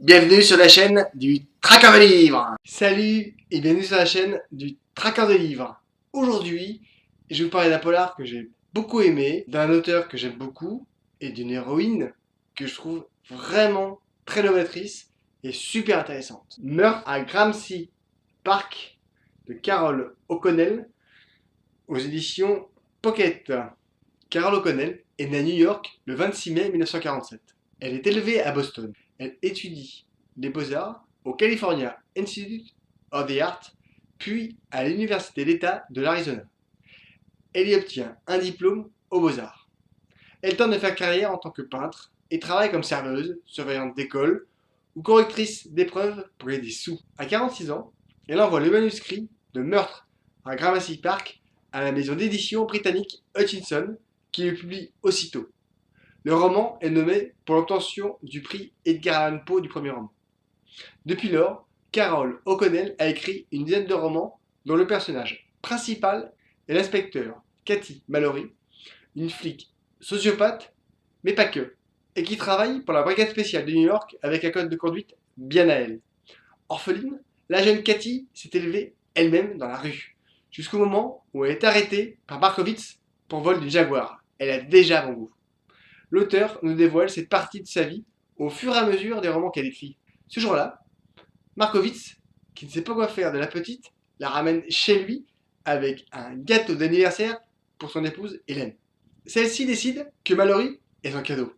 Bienvenue sur la chaîne du Traqueur de livres. Salut et bienvenue sur la chaîne du Traqueur de livres. Aujourd'hui, je vais vous parler d'un polar que j'ai beaucoup aimé, d'un auteur que j'aime beaucoup et d'une héroïne que je trouve vraiment très novatrice et super intéressante. Meurtre à Gramercy Park de Carol O'Connell aux éditions Pocket. Carol O'Connell est née à New York le 26 mai 1947. Elle est élevée à Boston. Elle étudie les beaux-arts au California Institute of the Arts, puis à l'Université d'État de l'Arizona. Elle y obtient un diplôme aux beaux-arts. Elle tente de faire carrière en tant que peintre et travaille comme serveuse, surveillante d'école ou correctrice d'épreuves pour gagner des sous. À 46 ans, elle envoie le manuscrit de Meurtre à Gramercy Park à la maison d'édition britannique Hutchinson, qui le publie aussitôt. Le roman est nommé pour l'obtention du prix Edgar Allan Poe du premier roman. Depuis lors, Carol O'Connell a écrit une dizaine de romans dont le personnage principal est l'inspecteur Cathy Mallory, une flic sociopathe, mais pas que, et qui travaille pour la brigade spéciale de New York avec un code de conduite bien à elle. Orpheline, la jeune Cathy s'est élevée elle-même dans la rue, jusqu'au moment où elle est arrêtée par Markowitz pour vol du Jaguar. Elle a déjà bon goût. L'auteur nous dévoile cette partie de sa vie au fur et à mesure des romans qu'elle écrit. Ce jour-là, Markowitz, qui ne sait pas quoi faire de la petite, la ramène chez lui avec un gâteau d'anniversaire pour son épouse Hélène. Celle-ci décide que Mallory est son cadeau.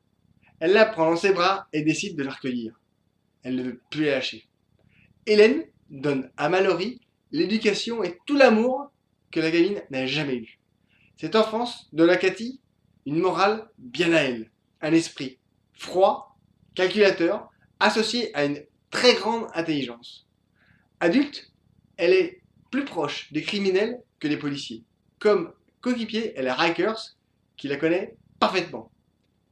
Elle la prend dans ses bras et décide de la recueillir. Elle ne veut plus la lâcher. Hélène donne à Mallory l'éducation et tout l'amour que la gamine n'a jamais eu. Cette enfance donne à Cathy une morale bien à elle, un esprit froid, calculateur, associé à une très grande intelligence. Adulte, elle est plus proche des criminels que des policiers. Comme coéquipier, elle a Rikers, qui la connaît parfaitement.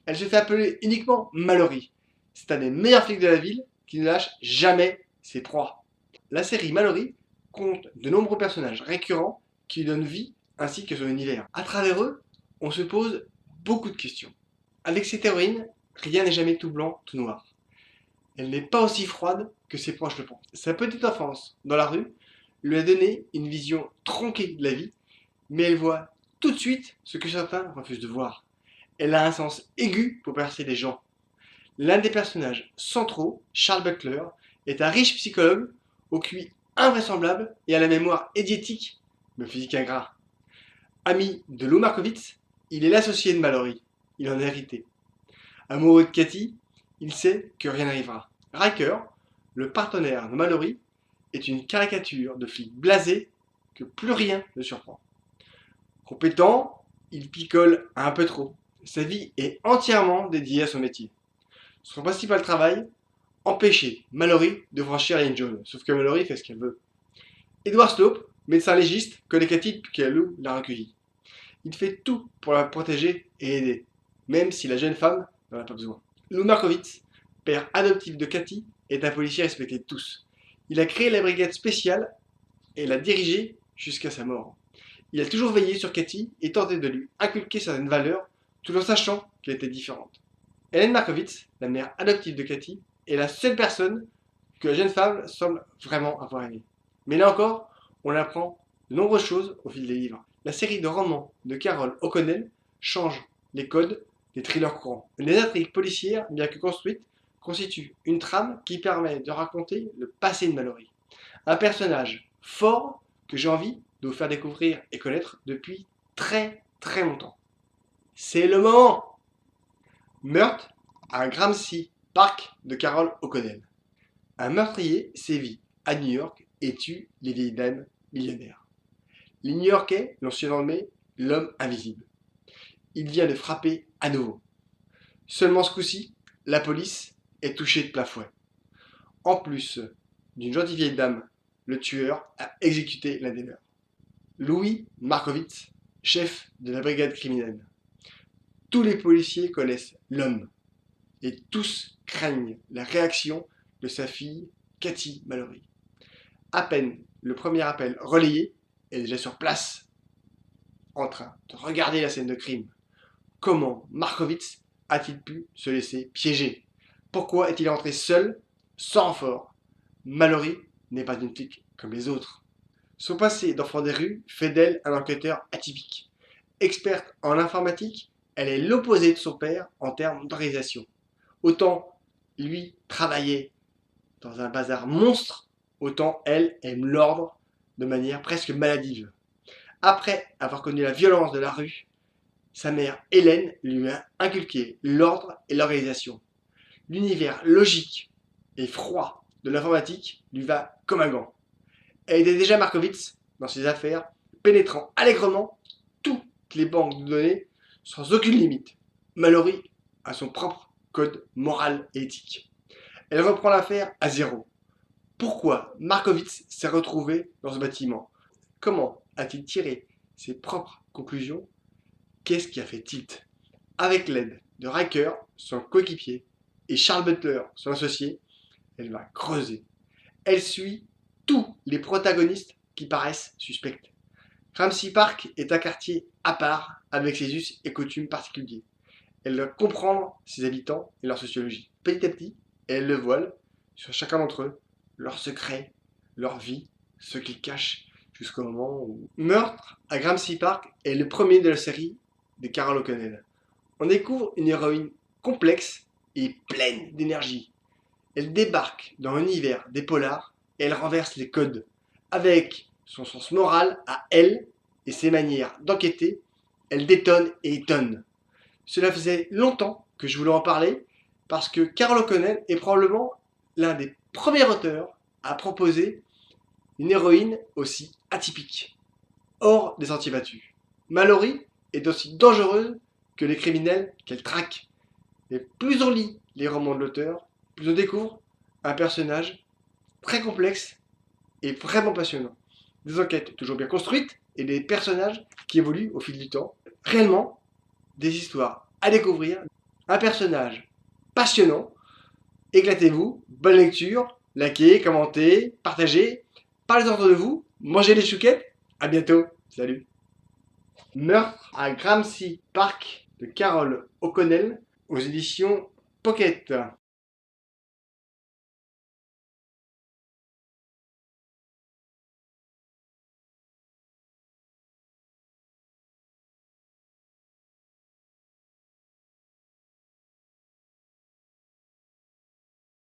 Elle se fait appeler uniquement Mallory. C'est un des meilleurs flics de la ville qui ne lâche jamais ses proies. La série Mallory compte de nombreux personnages récurrents qui lui donnent vie ainsi que son univers. À travers eux, on se pose beaucoup de questions. Avec cette héroïne, rien n'est jamais tout blanc, tout noir. Elle n'est pas aussi froide que ses proches le pensent. Sa petite enfance dans la rue lui a donné une vision tronquée de la vie, mais elle voit tout de suite ce que certains refusent de voir. Elle a un sens aigu pour percer les gens. L'un des personnages centraux, Charles Butler, est un riche psychologue au QI invraisemblable et à la mémoire édiétique, mais physique ingrat. Ami de Lou Markowitz, il est l'associé de Mallory. Il en a hérité. Amoureux de Cathy, il sait que rien n'arrivera. Riker, le partenaire de Mallory, est une caricature de flic blasé que plus rien ne surprend. Compétent, il picole un peu trop. Sa vie est entièrement dédiée à son métier. Son principal travail, empêcher Mallory de franchir la ligne jaune, sauf que Mallory fait ce qu'elle veut. Edward Slope, médecin légiste, connaît Cathy depuis que Lou l'a recueillie. Il fait tout pour la protéger et aider, même si la jeune femme n'en a pas besoin. Lou Markowitz, père adoptif de Cathy, est un policier respecté de tous. Il a créé la brigade spéciale et l'a dirigée jusqu'à sa mort. Il a toujours veillé sur Cathy et tenté de lui inculquer certaines valeurs, tout en sachant qu'elle était différente. Hélène Markowitz, la mère adoptive de Cathy, est la seule personne que la jeune femme semble vraiment avoir aimée. Mais là encore, on apprend de nombreuses choses au fil des livres. La série de romans de Carol O'Connell change les codes des thrillers courants. Les intrigues policières, bien que construites, constituent une trame qui permet de raconter le passé de Mallory. Un personnage fort que j'ai envie de vous faire découvrir et connaître depuis très très longtemps. C'est le moment! Meurtre à Gramercy Park de Carol O'Connell. Un meurtrier sévit à New York et tue les vieilles dames millionnaires. Les New-Yorkais l'ont surnommé l'homme invisible. Il vient de frapper à nouveau. Seulement ce coup-ci, la police est touchée de plein fouet. En plus d'une gentille vieille dame, le tueur a exécuté l'un des leurs. Louis Markowitz, chef de la brigade criminelle. Tous les policiers connaissent l'homme et tous craignent la réaction de sa fille Cathy Mallory. À peine le premier appel relayé, elle est déjà sur place, en train de regarder la scène de crime. Comment Markowitz a-t-il pu se laisser piéger? Pourquoi est-il entré seul sans renfort. Mallory n'est pas une flic comme les autres. Son passé d'enfant des rues fait d'elle un enquêteur atypique. Experte en informatique, elle est l'opposé de son père en termes d'organisation. Autant lui travaillait dans un bazar monstre, autant elle aime l'ordre de manière presque maladive. Après avoir connu la violence de la rue, sa mère Hélène lui a inculqué l'ordre et l'organisation. L'univers logique et froid de l'informatique lui va comme un gant. Elle aidait déjà Markowitz dans ses affaires, pénétrant allègrement toutes les banques de données sans aucune limite. Mallory a son propre code moral et éthique. Elle reprend l'affaire à zéro. Pourquoi Markowitz s'est retrouvé dans ce bâtiment? Comment a-t-il tiré ses propres conclusions? Qu'est-ce qui a fait tilt? Avec l'aide de Riker, son coéquipier, et Charles Butler, son associé, elle va creuser. Elle suit tous les protagonistes qui paraissent suspects. Gramercy Park est un quartier à part, avec ses us et coutumes particuliers. Elle doit comprendre ses habitants et leur sociologie. Petit à petit, elle le voile sur chacun d'entre eux, leurs secrets, leur vie, ce qu'ils cachent, jusqu'au moment où... Meurtre à Gramercy Park est le premier de la série de Carol O'Connell. On découvre une héroïne complexe et pleine d'énergie. Elle débarque dans l'univers des polars et elle renverse les codes. Avec son sens moral à elle et ses manières d'enquêter, elle détonne et étonne. Cela faisait longtemps que je voulais en parler parce que Carol O'Connell est probablement l'un des premiers auteurs à proposer une héroïne aussi atypique, hors des sentiers battus. Mallory est aussi dangereuse que les criminels qu'elle traque. Et plus on lit les romans de l'auteur, plus on découvre un personnage très complexe et vraiment passionnant. Des enquêtes toujours bien construites et des personnages qui évoluent au fil du temps. Réellement, des histoires à découvrir, un personnage passionnant. Éclatez-vous, bonne lecture, likez, commentez, partagez, parlez autour de vous, mangez les chouquettes, à bientôt, salut. Meurtre à Gramercy Park de Carol O'Connell aux éditions Pocket.